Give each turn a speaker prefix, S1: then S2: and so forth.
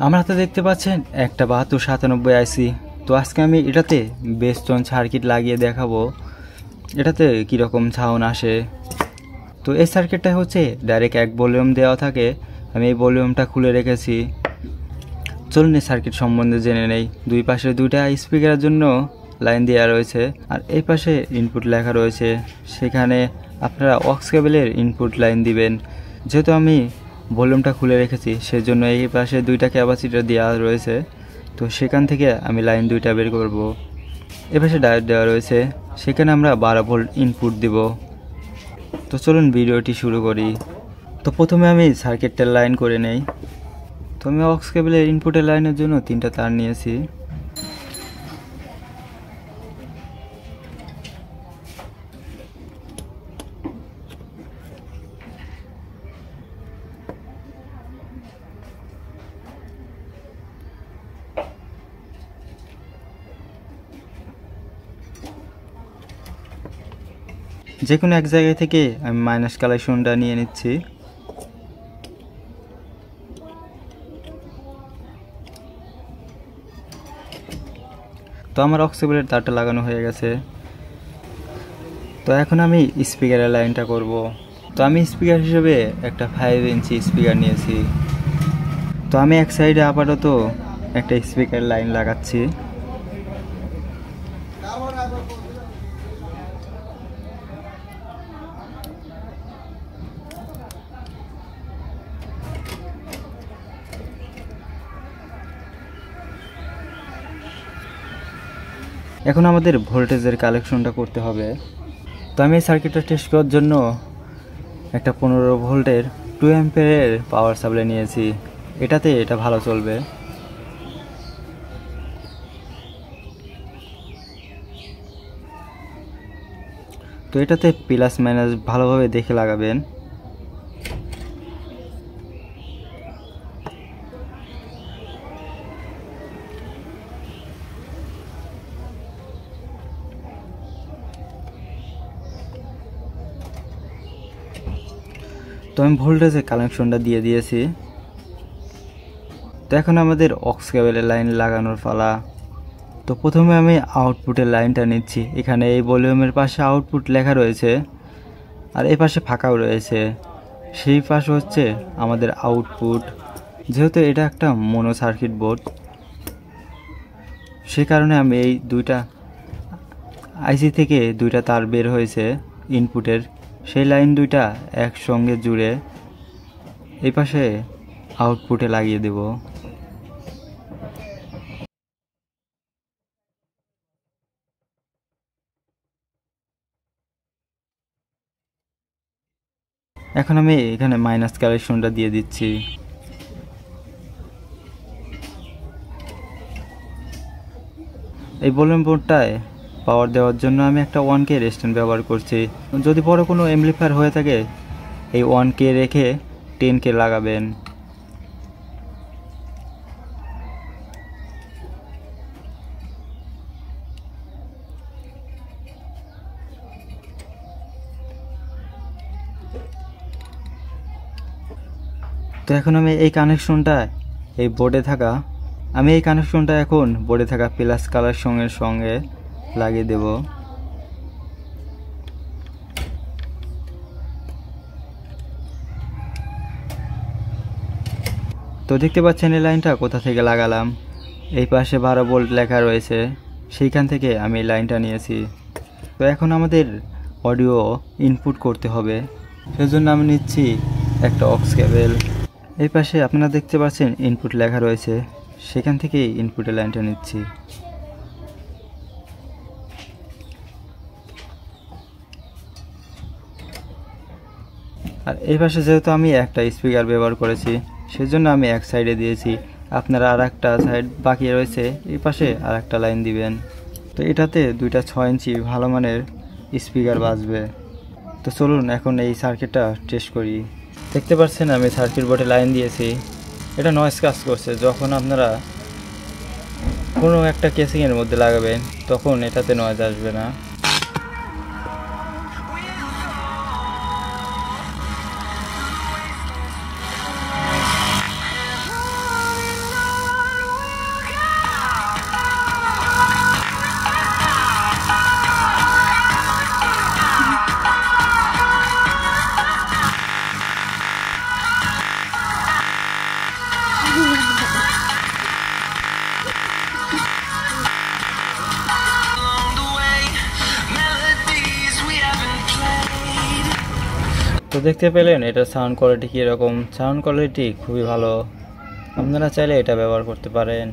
S1: আমার হাতে দেখতে পাচ্ছেন একটা 7297 আইসি। তো আজকে আমি এটাতে বেস্টন সার্কিট লাগিয়ে দেখাবো এটাতে কীরকম সাউন্ড আসে। তো এই সার্কিটটা হচ্ছে ডাইরেক্ট এক ভলিউম দেওয়া থাকে, আমি এই ভলিউমটা খুলে রেখেছি। চলুন এই সার্কিট সম্বন্ধে জেনে নেই। দুই পাশে দুইটা স্পিকারের জন্য লাইন দেওয়া রয়েছে, আর এই পাশে ইনপুট লেখা রয়েছে, সেখানে আপনারা অক্স কেবলের ইনপুট লাইন দিবেন। যেহেতু আমি ভলিউমটা খুলে রেখেছি সেজন্য এই পাশে দুইটা ক্যাপাসিটর দেওয়া রয়েছে, তো সেখান থেকে আমি লাইন দুইটা বের করব। এ পাশে ডায়োড দেওয়া রয়েছে, সেখানে আমরা 12 ভোল্ট ইনপুট দিব। তো চলুন ভিডিওটি শুরু করি। তো প্রথমে আমি সার্কিটটার লাইন করে নেই। তো আমি অক্স কেবলের ইনপুটের লাইনের জন্য 3টা তার নিয়েছি। যে কোনো এক জায়গা থেকে আমি মাইনাস কালেকশনটা নিয়ে নিচ্ছি। তো আমার অক্স কেবলের তারটা লাগানো হয়ে গেছে। তো এখন আমি স্পিকারের লাইনটা করব। তো আমি স্পিকার হিসেবে একটা 5 ইঞ্চি স্পিকার নিয়েছি। তো আমি এক সাইডে আপাতত একটা স্পিকার লাইন লাগাচ্ছি। এখন আমাদের ভোল্টেজের কালেকশনটা করতে হবে। তো আমি এই সার্কিটটা টেস্ট করার জন্য একটা 15 ভোল্টের 2 অ্যাম্পিয়ারের পাওয়ার সাপ্লাই নিয়েছি। এটাতে এটা ভালো চলবে। তো এটাতে প্লাস মাইনাস ভালোভাবে দেখে লাগাবেন। তো আমি ভোল্টেজের কানেকশনটা দিয়ে দিয়েছি। তো এখন আমাদের অক্স কেবলের লাইন লাগানোর পালা। তো প্রথমে আমি আউটপুটের লাইনটা নিচ্ছি। এখানে এই ভলিউমের পাশে আউটপুট লেখা রয়েছে, আর এই পাশে ফাঁকাও রয়েছে। সেই পাশে হচ্ছে আমাদের আউটপুট। যেহেতু এটা একটা মোনো সার্কিট বোর্ড, সে কারণে আমি এই দুইটা আইসি থেকে দুইটা তার বের হয়েছে ইনপুটের, সেই লাইন দুইটা একসঙ্গে জুড়ে এই পাশে আউটপুটে লাগিয়ে দেব। এখন আমি এখানে মাইনাস কালেকশনটা দিয়ে দিচ্ছি। এই ভলিউম বোর্ডটায় পাওয়ার দেওয়ার জন্য আমি একটা 1K রেজিস্ট্যান্স ব্যবহার করছি। যদি বড় কোনো অ্যাম্পলিফায়ার হয়ে থাকে এই 1K রেখে 10K লাগাবেন। তো এখন আমি এই কানেকশনটা এই বোর্ডে থাকা এখন বোর্ডে থাকা প্লাস কালেকশনের সঙ্গে লাগিয়ে দেব। তো দেখতে পাচ্ছেন এই লাইনটা কোথা থেকে লাগালাম। এই পাশে 12 ভোল্ট লেখা রয়েছে, সেইখান থেকে আমি এই লাইনটা নিয়েছি। তো এখন আমাদের অডিও ইনপুট করতে হবে, সেজন্য আমি নিচ্ছি একটা অক্স কেবল। এই পাশে আপনারা দেখতে পাচ্ছেন ইনপুট লেখা রয়েছে, সেখান থেকেই ইনপুটের লাইনটা নিচ্ছি। আর এই পাশে যেহেতু আমি একটা স্পিকার ব্যবহার করেছি সেজন্য আমি এক সাইডে দিয়েছি, আপনারা আর একটা সাইড বাকি রয়েছে, এই পাশে আর একটা লাইন দিবেন। তো এটাতে দুইটা 6 ইঞ্চি ভালো মানের স্পিকার বাজবে। তো চলুন এখন এই সার্কিটটা টেস্ট করি। দেখতে পাচ্ছেন আমি সার্কিট বোর্ডে লাইন দিয়েছি, এটা নয়েজ কাজ করছে। যখন আপনারা কোনো একটা কেসিংয়ের মধ্যে লাগাবেন তখন এটাতে নয়েজ আসবে না। তো দেখতে পেলেন এটার সাউন্ড কোয়ালিটি কীরকম। সাউন্ড কোয়ালিটি খুবই ভালো, আপনারা চাইলে এটা ব্যবহার করতে পারেন।